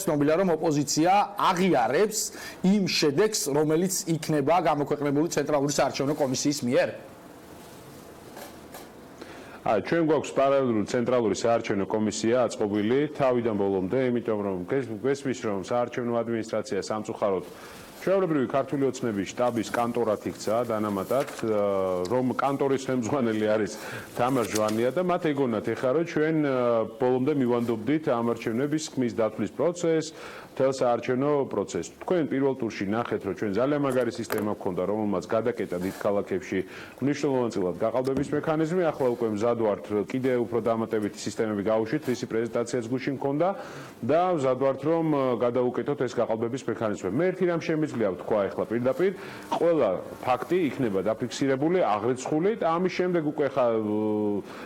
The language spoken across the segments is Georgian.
ცნობილია, რომ ოპოზიცია აღიარებს იმ შედეგს, რომელიც იქნება გამოქვეყნებული ცენტრალური საარჩევნო კომისიის მიერ. ჩვენ გვაქვს პარალელური ცენტრალური საარჩევნო კომისია აწყობილი თავიდან ბოლომდე, იმიტომ რომ გვესმის, რომ საარჩევნო ადმინისტრაცია სამწუხაროდ ჩვეულებრივი ქართული ოცნების შტაბის კანტორად იქცა დანამატად, რომ კანტორის ხელმძღვანელი არის თამარ ჟვანია და მათ ეგონათ ეხლა რომ ჩვენ ბოლომდე მივანდობდით ამ არჩევნების ხმის დათვლის პროცესს, მთელ საარჩევნო პროცესს. თქვენ პირველ ტურში ნახეთ, რომ ჩვენ ძალიან მაგარი სისტემა გქონდა, რომელმაც გადაკეტა დიდ ქალაქებში მნიშვნელოვანწილად გაყალბების მექანიზმი, ახლა უკვე მზად ვართ კიდე უფრო დამატებითი სისტემები გავუშვით, რისი პრეზენტაციაც გუშინ მქონდა და მზად ვართ რომ გადავუკეთოთ ეს გაყალბების მექანიზმები. მე ერთი რამ შემიძლია ვთქვა ახლა პირდაპირ, ყველა ფაქტი იქნება დაფიქსირებული, აღრიცხული და ამის შემდეგ უკვე ხა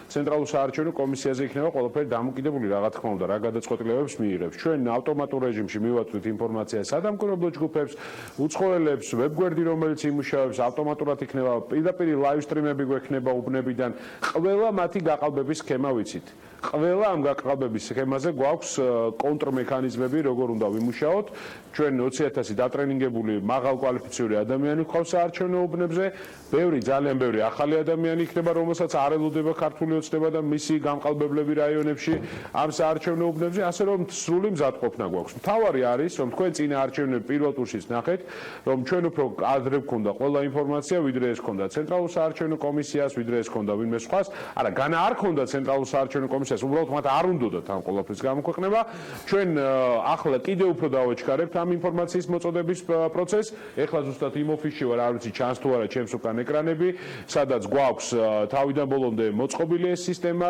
ცენტრალურ საარჩევნო კომისიაზე იქნება ყველაფერი დამოკიდებული რა თქმა უნდა, რა გადაწყვეტილებებს მიიღებს. ჩვენ ავტომატურ რეჟიმში მივაწვით ინფორმაციას სადამკვირვებლო ჯგუფებს, უცხოელებს, ვებგვერდი რომელიც იმუშავებს, ავტომატურად იქნება პირდაპირ ლაივ სტრიმები გვექნება უბნებიდან, ყველა მათი გაყალბების სქემა ვიცით. ყველა ამ გაყალბების სქემაზე გვაქვს კონტრმექანიზმები, როგორ უნდა ვიმუშაოთ. ჩვენ 20,000 დატრენინგებული მაღალკვალიფიციური ადამიანი გვყავს საარჩევნო უბნებზე, ძალიან ბევრი ახალი ადამიანი იქნება, რომელსაც არ ელოდება ქართული ოცნება და მისი გამყალბებლები რაიონებში ამ საარჩევნო უბნებზე, ასე რომ სრული მზადყოფნა გვაქვს. მთავარი არის, რომ თქვენ წინა არჩევნები პირველ ტურშიც ნახეთ, რომ ჩვენ უფრო ადრე გვქონდა ყველა ინფორმაცია, ვიდრე ეს ქონდა ცენტრალურ საარჩევნო კომისიას, ვიდრე ეს ქონდა ვინმე სხვას. არა, განა არ ქონდა ცენტრალურ საარჩევნო კომისიას, უბრალოდ მათ არ უნდათ ამ ყველაფრის გამოქვეყნება. ჩვენ ახლა კიდევ უფრო დავაჩქარებთ ამ ინფორმაციის მოწოდების პროცესს. ეხლა ზუსტად იმ ოფისში ვარ, არ ვიცი ჩანს თუ არა ჩემს უკან ეკრანები, სადაც გვაქვს თავიდან ბოლომდე მოწყობილი ეს სისტემა,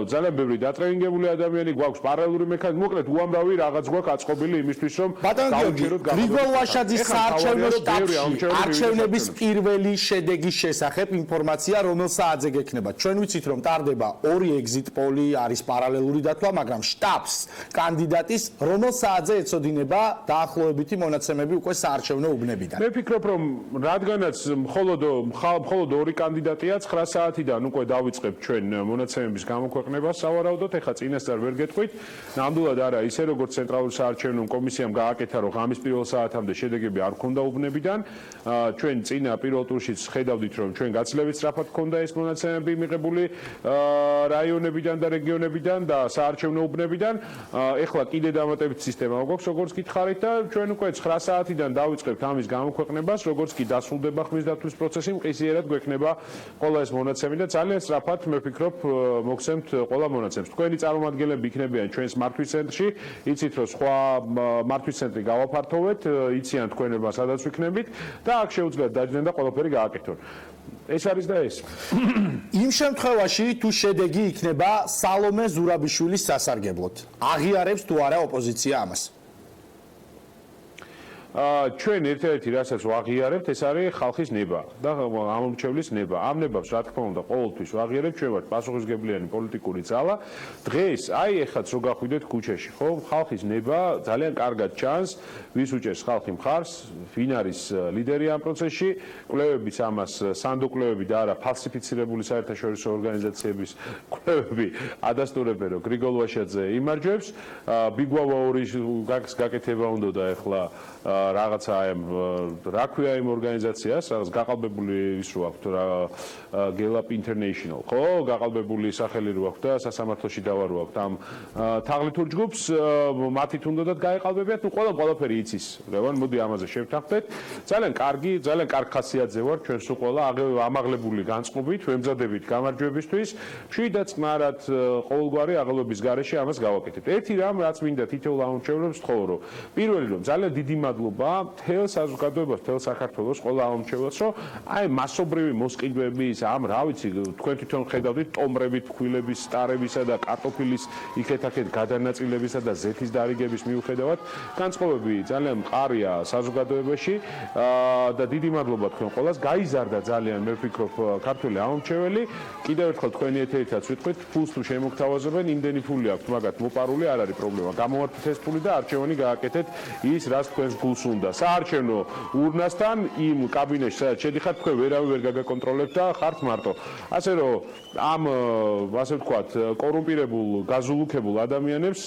ძალიან ბევრი დატრენინგებული ადამიანი, გვაქვს პარალელური მექანიზმი, მოკლედ უამრავი რაღაც გვაქვს აწყობილი იმისთვის, რომ დავუჭიროთ გრიგოლ ვაშაძის საარჩევნო შტაბში არჩევნების პირველი შედეგის შესახებ ინფორმაცია რომელ საათზე გექნება. ჩვენ ვიცით, რომ ტარდება 2 exit poll-ი, არის პარალელური დათვლა, მაგრამ შტაბს კანდიდატის რომელ საათზე ეწოდინება დაახლოებითი მონაცემები უკვე საარჩევნო უბნებიდან. მე ვფიქრობ, რომ რადგანაც მხოლოდ 2 კანდიდატია 9 საათიდან უკვე დავიწყებთ ჩვენ მონაცემების გამოქვეყნებას სავარაუდოდ, ეხლა წინასწარ ვერ გეტყვით. ნამდვილად არა, ისე როგორც ცენტრალურ საარჩევნო კომისიამ გააკეთა, რომ ღამის პირველ საათამდე შედეგები არ ქონდა უბნებიდან. ჩვენ წინა პირველ ტურშიც ხედავდით, რომ ჩვენ გაცილებით სწრაფად ქონდა ეს მონაცემები მიღებული რაიონებიდან და რეგიონებიდან და საარჩევნო უბნებიდან. ეხლა კიდე დამატებითი სისტემა გვაქვს, როგორც გითხარით და ჩვენ უკვე 9 საათიდან დავიწყებთ ამის გამოქვეყნებას, როგორც კი დასრულდება ხმის დათვლის პროცესი, მყისიერად გვექნება ყველა ეს მონაცემები და ძალიან სწრაფად მე ვფიქრობ მოგცემთ ყველა მონაცემს. თქვენი წარმომადგენლები იქნებიან ჩვენს მართვის ცენტრში, იცით რომ სხვა მართვის ცენტრი გავაფართოვეთ, იციან თქვენება სადაც ვიქნებით და აქ შეუძლიათ დაჯდნენ და ყველაფერი გააკეთონ. ეს არის და ეს. იმ შემთხვევაში თუ შედეგი იქნება სალომე ზურაბიშვილის სასარგებლოდ, აღიარებს თუ არა ოპოზიცია ამას? ჩვენ ერთ-ერთი რასაც ვაღიარებთ, ეს არის ხალხის ნება და ამომრჩევლის ნება. ამ ნებავს რა თქმა უნდა ყოველთვის ვაღიარებთ, ჩვენ ვართ პასუხისმგებლიანი პოლიტიკური ძალა. დღეს აი ეხაც რო გახვიდეთ ქუჩაში, ხო, ხალხის ნება ძალიან კარგად ჩანს, ვის უჭერს ხალხი მხარს, ვინ არის ლიდერი ამ პროცესში, კვლევებიც ამას სანდო კვლევები და არა ფალსიფიცირებული საერთაშორისო ორგანიზაციების კვლევები ადასტურებენ, რომ გრიგოლ ვაშაძე იმარჯვებს, ბიგვავა 2 გაკეთება უნდა და ეხლა რაღაცა რა ქვია იმ ორგანიზაციას, რაღაც გაყალბებული ის რო აქვს რა Gallup International, ხო, გაყალბებული სახელი რო აქვს და სასამართლოში დავა რო აქვს ამ თაღლითურ ჯგუფს, მათი თუნდაც გაეყალბებიათ, ნუ ყველაფერი იცის. რევან, მოდი ამაზე შევთანხმდეთ. ძალიან კარგ ხასიათზე ვარ ჩვენ სულ ყველა ამაღლებული განწყობით, ვემზადებით გამარჯვებისთვის, შიდა წყნარად ყოველგვარი აღელვების გარეშე ამას გავაკეთებთ. ერთი რამ რაც მინდა თითოეულ ამომრჩევლებს ვთხოვო, რომ პირველი რომ ძალიან დიდი მადლობა მთელ საზოგადოებას, მთელ საქართველოს ყველა ამომრჩევლებს, რომ აი მასობრივი მოსყიდვების, ამ რა ვიცი, თქვენ თვითონ ხედავდით ტომრებით, ფქვილების, სტარებისა და კარტოფილის იქეთ-აქეთ გადანაწილებისა და ზეთის დარიგების მიუხედავად, განწყობები ძალიან მყარია საზოგადოებაში და დიდი მადლობა თქვენ ყველას. გაიზარდა ძალიან, მე ვფიქრობ, ქართული ამომრჩეველი. კიდევ ერთხელ თქვენი ეთერითაც ვიტყვით, ფულს თუ შემოგთავაზებენ, იმდენი ფული აქვთ, მაგათ მოპარული არ არის პრობლემა. გამოვართეთ ეს ფული და არჩევანი გააკეთეთ ის, რაც თქვენს გულს უნდა საარჩევნო ურნასთან იმ კაბინეტში სადაც შედიხართ თქვენ ვერავინ ვერ გაგაკონტროლებთ და ხართ მარტო ასე რომ ამ ასე ვთქვათ კორუმპირებულ გაზულუქებულ ადამიანებს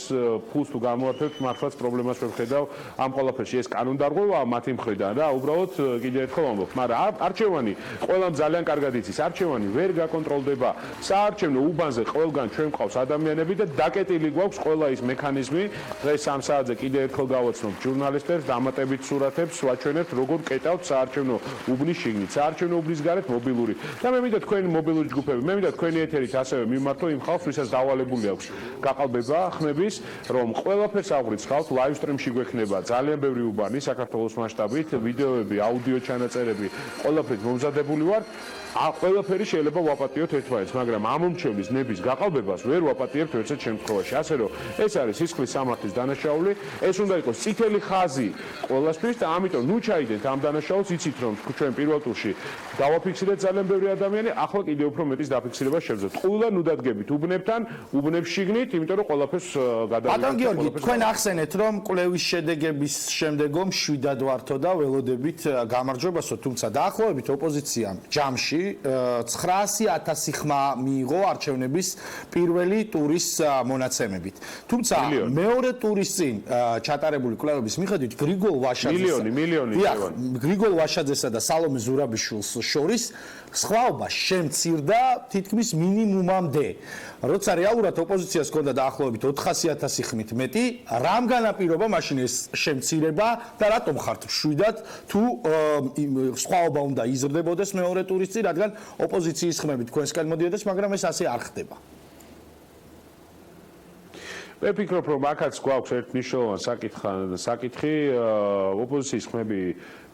ფულს თუ გამოართვებთ მართლაც პრობლემას ვერ ხედავ ამ ყველაფერში ეს კანონდარღვევაა მათი მხრიდან რა უბრალოდ კიდევ ერთხელ ვამბობ მაგრამ არჩევანი ყველამ ძალიან კარგად იცის არჩევანი ვერ გაკონტროლდება საარჩევნო უბანზე ყველგან ჩვენ ყავს ადამიანები და დაკეტილი გვაქვს ყველა ის მექანიზმი დღეს 3 საათზე კიდევ ერთხელ გავაცნობ ჟურნალისტებს დამატებით სურათებს ვაჩვენებთ როგორ კეტავთ საარჩევნო უბნის შიგნით საარჩევნო უბნის გარეთ მობილური და მე მინდა თქვენი მობილური ჯგუფები მე მინდა თქვენი ეთერით ასევე მიმართო იმ ხალხს ვისაც დავალებული აქვს გაყალბება ხმების რომ ყველაფერს აღვიძხავთ live stream-ში გვექნება ძალიან ბევრი უბანი საქართველოს მასშტაბით ვიდეოები აუდიო ჩანაწერები ყველაფერით მომზადებული ვარ ყველაფერი შეიძლება ვაპატიოთ ერთმანეთს, მაგრამ ამომრჩევლის ნების გაყალბებას ვერ ვაპატიებთ ერთად შემთხვევაში. ასე რომ ეს არის სისხლის სამართლის დანაშაული, ეს უნდა იყოს წითელი ხაზი ყველასთვის და ამიტომ ნუ ჩაიდეთ ამ დანაშაულს, იცით რომ ჩვენ პირველ ტურში დავაფიქსირეთ ძალიან ბევრი ადამიანი, ახლა კიდევ უფრო მეტის დაფიქსირება შევძლებთ. ყულა ნუ დადგებით უბნებთან, უბნებს შიგნით, იმიტომ რომ ყველაფერს გადავიდეთ. ბატონ გიორგი, თქვენ ახსენეთ რომ კვლევის შედეგების შემდეგო მშვიდად ვართო და ველოდებით გამარჯვებასო, თუმცა დაახლოებით ოპოზიციამ ჯამში 900,000 ხმა მიიღო არჩევნების პირველი ტურის მონაცემებით. თუმცა მეორე ტურის წინ ჩატარებული კვლევების მიხედვით გრიგოლ ვაშაძესა გრიგოლ ვაშაძესა და სალომე ზურაბიშვილს შორის სხვაობა შემცირდა თითქმის მინიმუმამდე. როცა რეალურად ოპოზიციას ჰქონდა დაახლოებით 400,000 ხმით მეტი, რამ განაპირობა მაშინ ეს შემცირება და რატომ ხართ მშვიდად თუ სხვაობა უნდა იზრდებოდეს მეორე ტურის წინ, რადგან ოპოზიციის ხმები თქვენსკენ მოდიოდეს, მაგრამ ეს ასე არ ხდება. მე ვფიქრობ, რომ აქაც გვაქვს ერთ მნიშვნელოვანი საკითხი, ოპოზიციის ხმები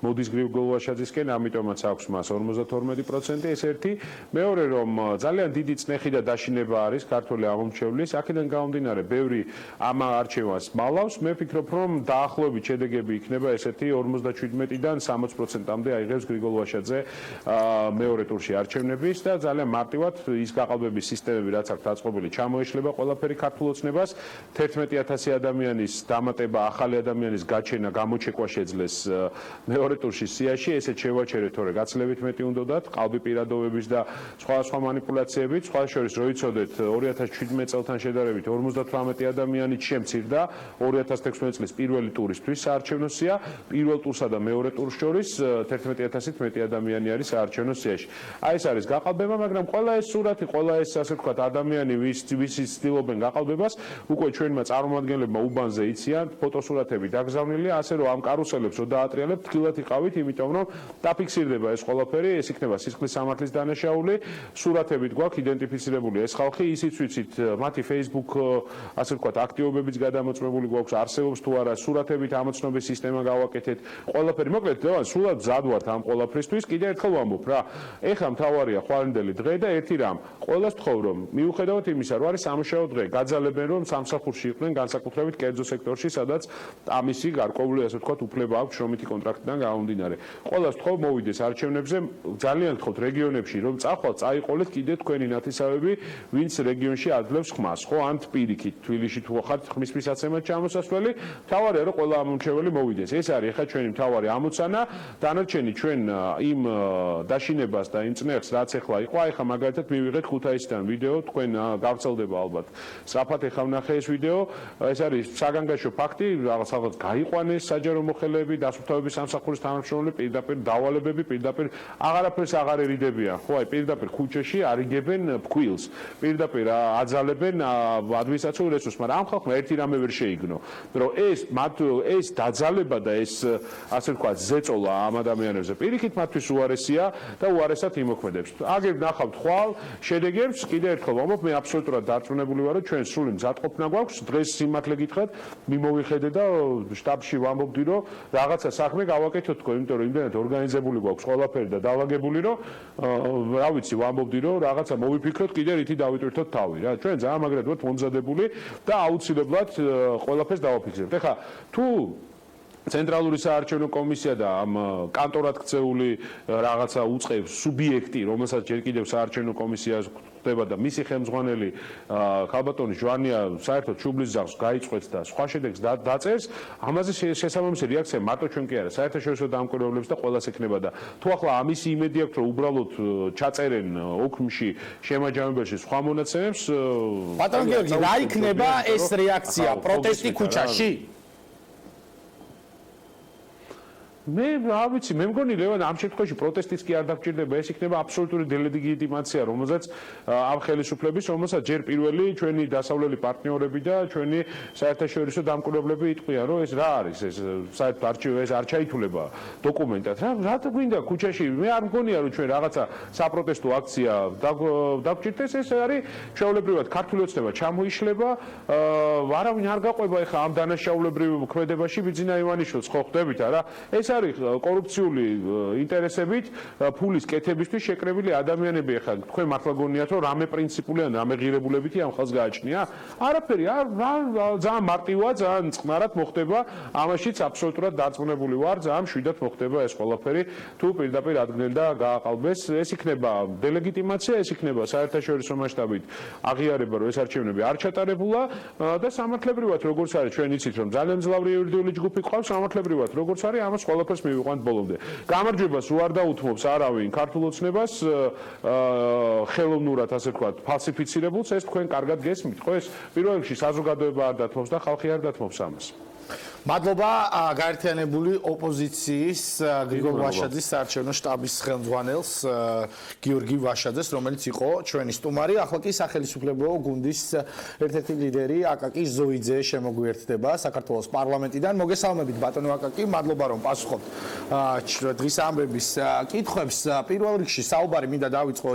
მოდის გრიგოლ ვაშაძისკენ, ამიტომაც აქვს მას 52% ეს ერთი. მეორე რომ ძალიან დიდი წნეხი და დაშინება არის ქართული ამომრჩევლის, აქედან გამომდინარე, ბევრი ამ არჩევანს მალავს. მე ვფიქრობ, რომ დაახლოებით შედეგები იქნება ესეთი 57-დან 60%-მდე აიღებს გრიგოლ ვაშაძე მეორე ტურში არჩევნების და ძალიან მარტივად ის გაყალბების სისტემები, რაც აქვს დაწყობილი, ჩამოეშლება ყველაფერი ქართულ ოცნებას. 11,000 ადამიანის დამატება, ახალი ადამიანის გაჩენა, გამოჩეკვა შეძლეს მეორე ტურში სიაში, ესეც შევაჩერეთ, თორე გაცლებით მეტი უნდათ, ყალბი პირადობების და სხვა მანიპულაციებით, სხვა შორის რო იცოდეთ 2017 წელთან შედარებით 58 ადამიანით შემცირდა 2016 წლის პირველი ტურისთვის საარჩევნო სია, პირველ ტურსა და მეორე ტურს შორის 11,000-ით მეტი ადამიანი არის საარჩევნო სიაში. აი ეს არის გაყალბება, მაგრამ ყველა ეს სურათი, ყველა ეს ასე ვთქვათ ადამიანი, ვისი ცდილობენ გაყალბებას, უკვე ჩვენმა წარმომადგენლებმა უბანზე იციან, ფოტოსურათები დაგზავნილია, ასე რომ ამ კარუსელებს რო დაატრიალებთ, თილად იყავით, იმიტომ რომ დაფიქსირდება ეს ყველაფერი, ეს იქნება სისხლის სამართლის დანაშაული, სურათებით გვაქვს იდენტიფიცირებული ეს ხალხი, ისიც ვიცით, მათი Facebook ასე ვთქვათ, აქტივობებიც გადამოწმებული გვაქვს, არსებობს თუ არა, სურათებით ამოცნობის სისტემა გავაკეთეთ, ყველაფერი, მოკლედ, სულად მზად ვართ ამ ყველაფრისთვის, კიდევ ერთხელ ვამბობ რა, ეხლა მთავარია ხვალინდელი დღე და ერთი რამ, ყველას თხოვ რომ მიუხედავად იმისა, რომ არის სამუშაო დღე, გაძალებენ რომ სამსახურში იყვნენ განსაკუთრებით კერძო სექტორში, სადაც ამისი გარკვეული ასე ვთქვათ, უფლება აქვს შრომითი კონტრაქტიდან გამომდინარე. ყველას თხოვ მოვიდეს არჩევნებზე, ძალიან თხოვთ რეგიონებში რომ წახვალ, წაიყოლეთ კიდე თქვენი ნათესავები, ვინც რეგიონში აძლევს ხმას, ხო, ან პირიქით, თბილისში თუ ხართ ხმის მისაცემად ჩამოსასვლელი, თავარია რომ ყველა ამომრჩეველი მოვიდეს. ეს არის ახლა ჩვენი მთავარი ამოცანა, დანარჩენი ჩვენ იმ დაშინებას და იმ წნეხს, რაც ახლა იყო, აი ხა მაგალითად მივიღეთ ქუთაისიდან ვიდეო, თქვენ გავრცელდება ალბათ. სწრაფად ახლა ვნახე ეს ვიდეო, ეს არის საგანგაშო ფაქტი, რაღაცა გაიყვანეს საჯარო მოხელეები, დასუფთავების სამსახურის თანამშრომლები, პირდაპირ დავალებები, პირდაპირ აღარაფერს აღარ ერიდებიან, ხო, აი პირდაპირ ქუჩაში არიგებენ ფქვილს, პირდაპირ აძალებენ ადმინისტრაციულ რესურსს, მაგრამ ამ ხალხმა ერთი რამე ვერ შეიგნო, რომ ეს დაძალება და ეს ასე ვთქვათ, ზეწოლა ამ ადამიანებზე პირიქით მათთვის უარესია და უარესად იმოქმედებს. აგერ ნახავთ ხვალ შედეგებს, კიდევ ერთხელ ვამბობ, მე აბსოლუტურად დარწმუნებული ვარ, რომ ჩვენ სრული მზადყოფნა გვაქვს, დღეს სიმართლე გითხრათ, მიმოვიხედე და შტაბში ვამბობდი, რომ რაღაცა საქმე გავაკეთოთ თქო, იმიტომ რომ იმდენად ორგანიზებული გვაქვს ყველაფერი და დავაგებული, რომ რა ვიცი, ვამბობდი, რომ რაღაცა მოვიფიქროთ, კიდე რითი დავიტვირთოთ თავი რა. ჩვენ ძალიან მაგრად ვართ მომზადებული და აუცილებლად ყველაფერს დავაფიქსირებთ. ეხლა თუ ცენტრალური საარჩევნო კომისია და ამ კანტორად ქცეული რაღაცა უწყებს სუბიექტი, რომელსაც ჯერ კიდევ საარჩევნო კომისიას ხდება და მისი ხელმძღვანელი ქალბატონი ჟვანია საერთოდ შუბლის ძაღლს გაიწყვეტს და სხვა შედეგს დაწერს, ამაზე შესაბამისი რეაქცია მარტო ჩვენ კი არა, საერთაშორისო დამკვირვებლებს და ყველას ექნება და თუ ახლა ამისი იმედი აქვს, რომ უბრალოდ ჩაწერენ ოქმში, შემაჯამებელში სხვა მონაცემებს, ბატონ გიორგი, რა იქნება ეს რეაქცია პროტესტი ქუჩაში? მე რა ვიცი, მე მგონი ლევან ამ შემთხვევაში პროტესტიც კი არ დაგჭირდება, ეს იქნება აბსოლუტური დელეგიტიმაცია, რომელსაც ამ ხელისუფლების, რომელსაც ჯერ პირველი ჩვენი დასავლელი პარტნიორები და ჩვენი საერთაშორისო დამკვირვებლები იტყვიან, რომ ეს რა არის, ეს საერთოდ არჩევნები არ ჩაითვლება დოკუმენტად. რა გვინდა ქუჩაში? მე არ მგონია, რომ ჩვენ რაღაცა საპროტესტო აქცია დაგჭირდეს, ეს არის ჩვეულებრივად ქართული ოცნება ჩამოიშლება, არავინ არ გაყვება ეხა ამ დანაშაულებრივ ქმედებაში ბიძინა ივანიშვილს ხო ხვდებით არა? ეს არის კორუფციული ინტერესებით, ფულის კეთებისთვის შეკრებილი ადამიანები ახლა თქვენ მართლა გონიათ რომ რამე პრინციპული ან რამე ღირებულებითი ამ ხელს გააჩნია? არაფერი, ძალიან მარტივია, ძალიან წყნარად მოხდება, ამაშიც აბსოლუტურად დარწმუნებული ვარ, ძალიან მშვიდად მოხდება ეს ყველაფერი, თუ პირდაპირ ადგენენ და გააყალბეს, ეს იქნება დელეგიტიმაცია, ეს იქნება საერთაშორისო მასშტაბით აღიარება, რომ ეს არჩევნები არ ჩატარებულა და სამართლებრივად როგორც არის ჩვენ იცით რომ ძალიან მძლავრი იურიდიული ჯგუფი ყავს, სამართლებრივად როგორც არის ამას ყველაფერს მივიყვანთ ბოლომდე. გამარჯვებას უარ დაუთმობს არავინ ქართულ ოცნებას ხელოვნურად ასე ვთქვათ, ფალსიფიცირებულს, ეს თქვენ კარგად გესმით, ხო ეს პირველ რიგში საზოგადოება არ დათმობს და ხალხი არ დათმობს ამას. მადლობა გაერთიანებული ოპოზიციის გრიგოლ ვაშაძის საარჩევნო შტაბის ხელმძღვანელს გიორგი ვაშაძეს, რომელიც იყო ჩვენი სტუმარი. ახლა კი სახელმწიფო გუნდის ერთ-ერთი ლიდერი აკაკი ზოიძე შემოგვიერთდება საქართველოს პარლამენტიდან. მოგესალმებით ბატონო აკაკი, მადლობა რომ პასუხობთ დღის ამბების კითხვებს. პირველ რიგში საუბარი მინდა დავიწყო